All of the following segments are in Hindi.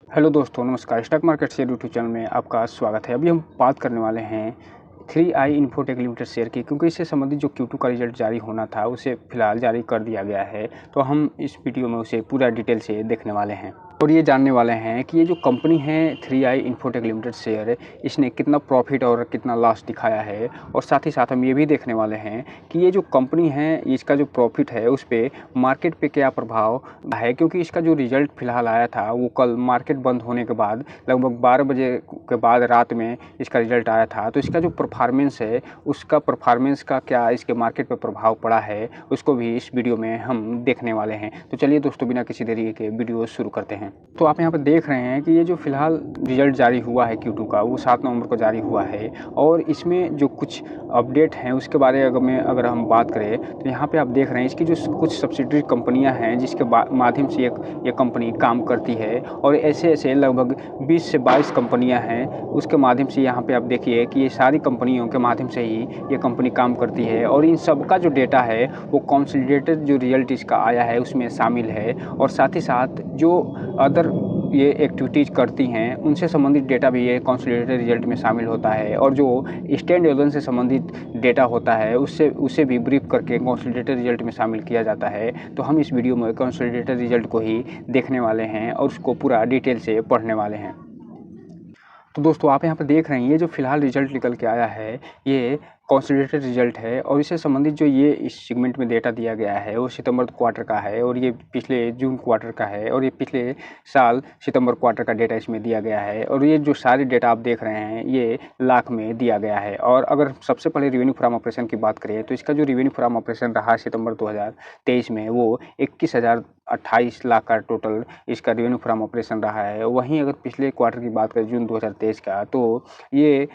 हेलो दोस्तों, नमस्कार। Stock market share YouTube channel में आपका स्वागत है। अभी हम बात करने वाले हैं 3i इन्फोटेक लिमिटेड शेयर की, क्योंकि इससे संबंधित जो Q2 का रिजल्ट जारी होना था उसे फिलहाल जारी कर दिया गया है। तो हम इस वीडियो में उसे पूरा डिटेल से देखने वाले हैं और ये जानने वाले हैं कि ये जो कंपनी है 3i इन्फोटेक लिमिटेड शेयर, इसने कितना प्रॉफिट और कितना लॉस दिखाया है। और साथ ही साथ हम ये भी देखने वाले हैं कि ये जो कंपनी है इसका जो प्रॉफिट है उस पर मार्केट पे क्या प्रभाव है, क्योंकि इसका जो रिजल्ट फिलहाल आया था वो कल मार्केट बंद होने के बाद लगभग 12 बजे के बाद रात में इसका रिजल्ट आया था। तो इसका जो परफॉर्मेंस है उसका परफॉर्मेंस का क्या इसके मार्केट पर प्रभाव पड़ा है उसको भी इस वीडियो में हम देखने वाले हैं। तो चलिए दोस्तों, बिना किसी देरी के वीडियो शुरू करते हैं। तो आप यहाँ पर देख रहे हैं कि ये जो फिलहाल रिजल्ट जारी हुआ है Q2 का, वो 7 नवंबर को जारी हुआ है। और इसमें जो कुछ अपडेट हैं उसके बारे में अगर हम बात करें तो यहाँ पे आप देख रहे हैं इसकी जो कुछ सब्सिडरी कंपनियाँ हैं जिसके माध्यम से ये कंपनी काम करती है। और ऐसे लगभग 20 से 22 कंपनियाँ हैं, उसके माध्यम से यहाँ पे आप देखिए कि ये सारी कंपनियों के माध्यम से ही ये कंपनी काम करती है। और इन सब का जो डेटा है वो कंसोलिडेटेड जो रिजल्ट इसका आया है उसमें शामिल है। और साथ ही साथ जो अदर ये एक्टिविटीज़ करती हैं उनसे संबंधित डेटा भी ये कंसोलिडेटेड रिजल्ट में शामिल होता है। और जो स्टैंड एलोन से संबंधित डेटा होता है उसे भी ब्रीफ करके कंसोलिडेटेड रिजल्ट में शामिल किया जाता है। तो हम इस वीडियो में कंसोलिडेटेड रिजल्ट को ही देखने वाले हैं और उसको पूरा डिटेल से पढ़ने वाले हैं। तो दोस्तों, आप यहाँ पर देख रहे हैं ये जो फिलहाल रिजल्ट निकल के आया है ये कंसोलिडेटेड रिजल्ट है। और इससे संबंधित जो ये इस सेगमेंट में डेटा दिया गया है वो सितंबर क्वार्टर का है और ये पिछले जून क्वार्टर का है और ये पिछले साल सितंबर क्वार्टर का डेटा इसमें दिया गया है। और ये जो सारे डेटा आप देख रहे हैं ये लाख में दिया गया है। और अगर सबसे पहले रेवेन्यू फ्रॉम ऑपरेशन की बात करें तो इसका जो रेवेन्यू फ्रॉम ऑपरेशन रहा सितंबर 2023 में वो 21,028 लाख का टोटल इसका रेवेन्यू फ्रॉम ऑपरेशन रहा है। वहीं अगर पिछले क्वार्टर की बात करें जून 2023 का, तो ये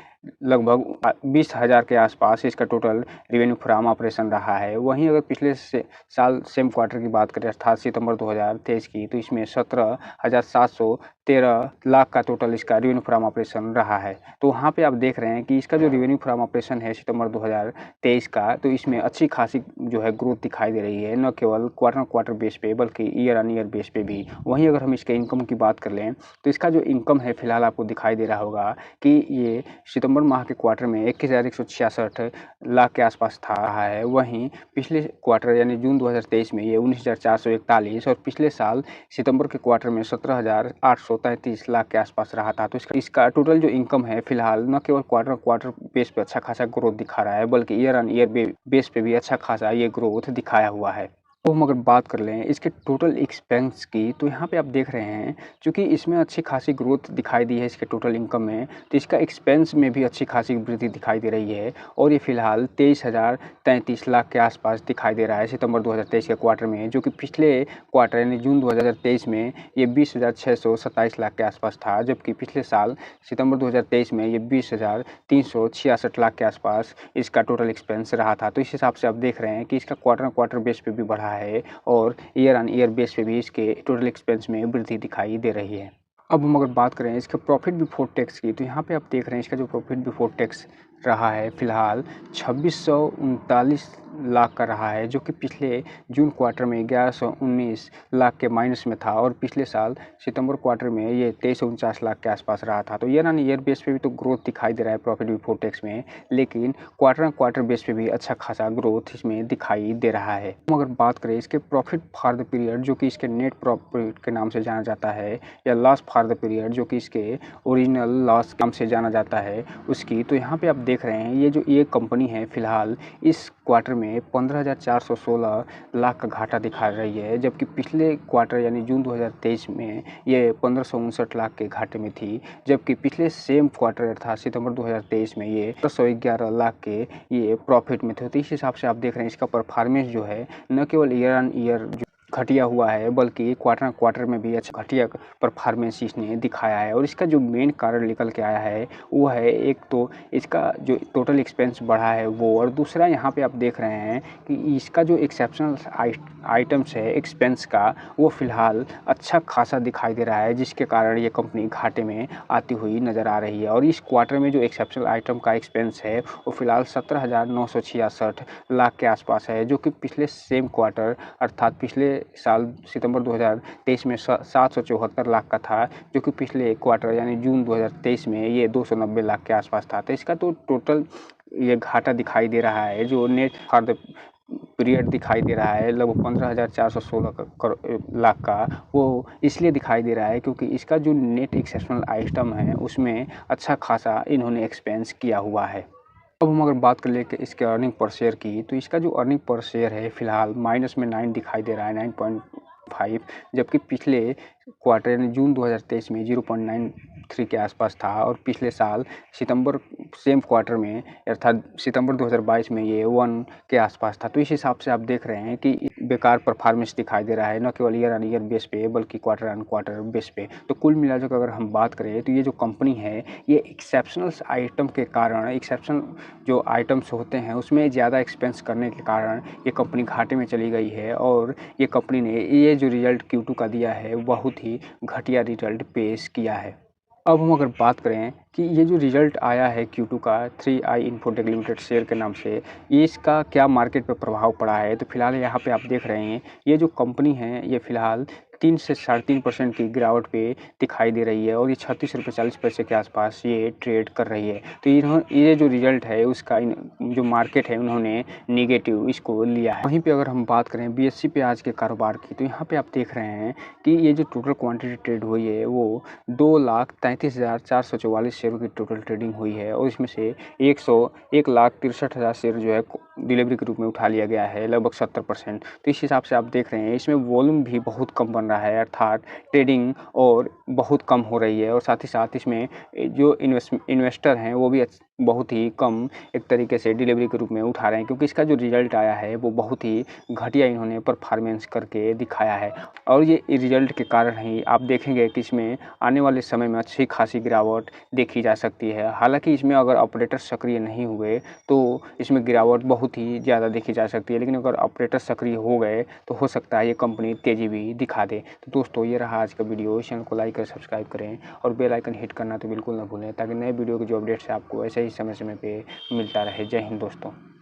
लगभग 20,000 के आसपास इसका टोटल रेवेन्यू फ्रॉम ऑपरेशन रहा है। वहीं अगर पिछले साल सेम क्वार्टर की बात करें अर्थात सितंबर 2023 की, तो इसमें 17,713 लाख का टोटल इसका रेवेन्यू फ्रॉम ऑपरेशन रहा है। तो वहाँ पे आप देख रहे हैं कि इसका जो रेवेन्यू फ्रॉम ऑपरेशन है सितंबर 2023 का, तो इसमें अच्छी खासी जो है ग्रोथ दिखाई दे रही है, न केवल क्वार्टर बेस पे बल्कि ईयर ऑन ईयर बेस पे भी। वहीं अगर हम इसके इनकम की बात कर लें तो इसका जो इनकम है फिलहाल आपको दिखाई दे रहा होगा कि ये सितंबर माह के क्वार्टर में 21,166 लाख के आसपास था है। वहीं पिछले क्वार्टर यानी जून 2023 में ये 19,441 और पिछले साल सितंबर के क्वार्टर में 17,833 लाख के आसपास रहा था। तो इसका टोटल जो इनकम है फिलहाल न केवल क्वार्टर बेस पे अच्छा खासा ग्रोथ दिखा रहा है बल्कि ईयर ऑन ईयर बेस पे भी अच्छा खासा ये ग्रोथ दिखाया हुआ है। तो हम अगर बात कर लें इसके टोटल एक्सपेंस की, तो यहाँ पे आप देख रहे हैं क्योंकि इसमें अच्छी खासी ग्रोथ दिखाई दी है इसके टोटल इनकम में, तो इसका एक्सपेंस में भी अच्छी खासी वृद्धि दिखाई दे रही है। और ये फिलहाल 23,033 लाख के आसपास दिखाई दे रहा है सितंबर 2023 के क्वार्टर में, जो कि पिछले क्वार्टर यानी जून 2023 में ये 20,627 लाख के आसपास था। जबकि पिछले साल सितंबर 2023 में ये 20,366 लाख के आसपास इसका टोटल एक्सपेंस रहा था। तो इस हिसाब से आप देख रहे हैं कि इसका क्वार्टर बेस पे भी बढ़ा है और ईयर ऑन ईयर बेस पे भी इसके टोटल एक्सपेंस में वृद्धि दिखाई दे रही है। अब हम अगर बात करें इसके प्रॉफिट बिफोर टैक्स की, तो यहाँ पे आप देख रहे हैं इसका जो प्रॉफिट बिफोर टैक्स रहा है फिलहाल 2639 लाख का रहा है, जो कि पिछले जून क्वार्टर में 1119 लाख के माइनस में था और पिछले साल सितंबर क्वार्टर में ये 2349 लाख के आसपास रहा था। तो ईयर ऑन ईयर बेस पे भी तो ग्रोथ दिखाई दे रहा है प्रॉफिट बिफोर टैक्स में, लेकिन क्वार्टर बेस पे भी अच्छा खासा ग्रोथ इसमें दिखाई दे रहा है। हम अगर बात करें इसके प्रॉफिट फॉर द पीरियड, जो कि इसके नेट प्रॉफिट के नाम से जाना जाता है, या लॉस फॉर द पीरियड जो कि इसके ओरिजिनल लॉस के नाम से जाना जाता है उसकी, तो यहाँ पे आप देख रहे हैं ये कंपनी है फिलहाल इस क्वार्टर में 15,416 लाख का घाटा दिखा रही है। जबकि पिछले क्वार्टर यानी जून 2023 में ये 1559 लाख के घाटे में थी। जबकि पिछले सेम क्वार्टर अर्थात सितंबर 2023 में ये 111 लाख के ये प्रॉफिट में थे। तो इस हिसाब से आप देख रहे हैं इसका परफॉर्मेंस जो है न केवल ईयर ऑन ईयर घटिया हुआ है बल्कि क्वार्टर में भी अच्छा घटिया परफॉर्मेंस इसने दिखाया है। और इसका जो मेन कारण निकल के आया है वो है एक तो इसका जो टोटल एक्सपेंस बढ़ा है वो, और दूसरा यहाँ पे आप देख रहे हैं कि इसका जो एक्सेप्शनल आइटम्स है एक्सपेंस का वो फिलहाल अच्छा खासा दिखाई दे रहा है, जिसके कारण ये कंपनी घाटे में आती हुई नज़र आ रही है। और इस क्वार्टर में जो एक्सेप्शनल आइटम का एक्सपेंस है वो फिलहाल 17,966 लाख के आसपास है, जो कि पिछले सेम क्वार्टर अर्थात पिछले साल सितंबर 2023 में 774 लाख का था, जो कि पिछले क्वार्टर यानी जून 2023 में ये 290 लाख के आसपास था। तो इसका तो टोटल ये घाटा दिखाई दे रहा है, जो नेट फॉर द पीरियड दिखाई दे रहा है लगभग 15,416 लाख का, वो इसलिए दिखाई दे रहा है क्योंकि इसका जो नेट एक्सेप्शनल आइटम है उसमें अच्छा खासा इन्होंने एक्सपेंस किया हुआ है। अब हम अगर बात कर ले कि इसके अर्निंग पर शेयर की, तो इसका जो अर्निंग पर शेयर है फिलहाल माइनस में 9 दिखाई दे रहा है, 9.5, जबकि पिछले क्वार्टर यानी जून 2023 में 0.93 के आसपास था, और पिछले साल सितंबर सेम क्वार्टर में अर्थात सितंबर 2022 में ये 1 के आसपास था। तो इस हिसाब से आप देख रहे हैं कि बेकार परफॉर्मेंस दिखाई दे रहा है, न केवल ईयर ऑन ईयर बेस पे बल्कि क्वार्टर ऑन क्वार्टर बेस पे। तो कुल मिलाकर अगर हम बात करें तो ये जो कंपनी है ये एक्सेप्शनल आइटम के कारण, एक्सेप्शनल जो आइटम्स होते हैं उसमें ज़्यादा एक्सपेंस करने के कारण ये कंपनी घाटे में चली गई है, और ये कंपनी ने ये जो रिजल्ट Q2 का दिया है बहुत ही घटिया रिजल्ट पेश किया है। अब हम अगर बात करें कि ये जो रिजल्ट आया है Q2 का 3i इन्फोटेक लिमिटेड शेयर के नाम से, ये इसका क्या मार्केट पर प्रभाव पड़ा है, तो फिलहाल यहाँ पे आप देख रहे हैं ये जो कंपनी है ये फिलहाल 3 से 3.5% की गिरावट पे दिखाई दे रही है, और ये 36 रुपये 40 पैसे के आसपास ये ट्रेड कर रही है। तो ये जो रिजल्ट है उसका जो मार्केट है उन्होंने निगेटिव इसको लिया है। वहीं पे अगर हम बात करें BSE पे आज के कारोबार की, तो यहाँ पे आप देख रहे हैं कि ये जो टोटल क्वांटिटी ट्रेड हुई है वो 2,33,444 शेयरों की टोटल ट्रेडिंग हुई है, और इसमें से 1,63,000 शेयर जो है डिलीवरी के रूप में उठा लिया गया है, लगभग 70%। तो इस हिसाब से आप देख रहे हैं इसमें वॉल्यूम भी बहुत कम बन रहा है, अर्थात ट्रेडिंग और बहुत कम हो रही है, और साथ ही साथ इसमें जो इन्वेस्टर हैं वो भी बहुत ही कम एक तरीके से डिलीवरी के रूप में उठा रहे हैं, क्योंकि इसका जो रिजल्ट आया है वो बहुत ही घटिया इन्होंने परफॉर्मेंस करके दिखाया है। और ये रिजल्ट के कारण ही आप देखेंगे कि इसमें आने वाले समय में अच्छी खासी गिरावट देखी जा सकती है। हालांकि इसमें अगर ऑपरेटर सक्रिय नहीं हुए तो इसमें गिरावट बहुत ही ज़्यादा देखी जा सकती है, लेकिन अगर ऑपरेटर सक्रिय हो गए तो हो सकता है ये कंपनी तेज़ी भी दिखा दे। तो दोस्तों ये रहा आज का वीडियो। चैनल को लाइक कर सब्सक्राइब करें और बेल आइकन हिट करना तो बिल्कुल ना भूलें, ताकि नए वीडियो की जो अपडेट्स है आपको ऐसे ही समय पे मिलता रहे। जय हिंद दोस्तों।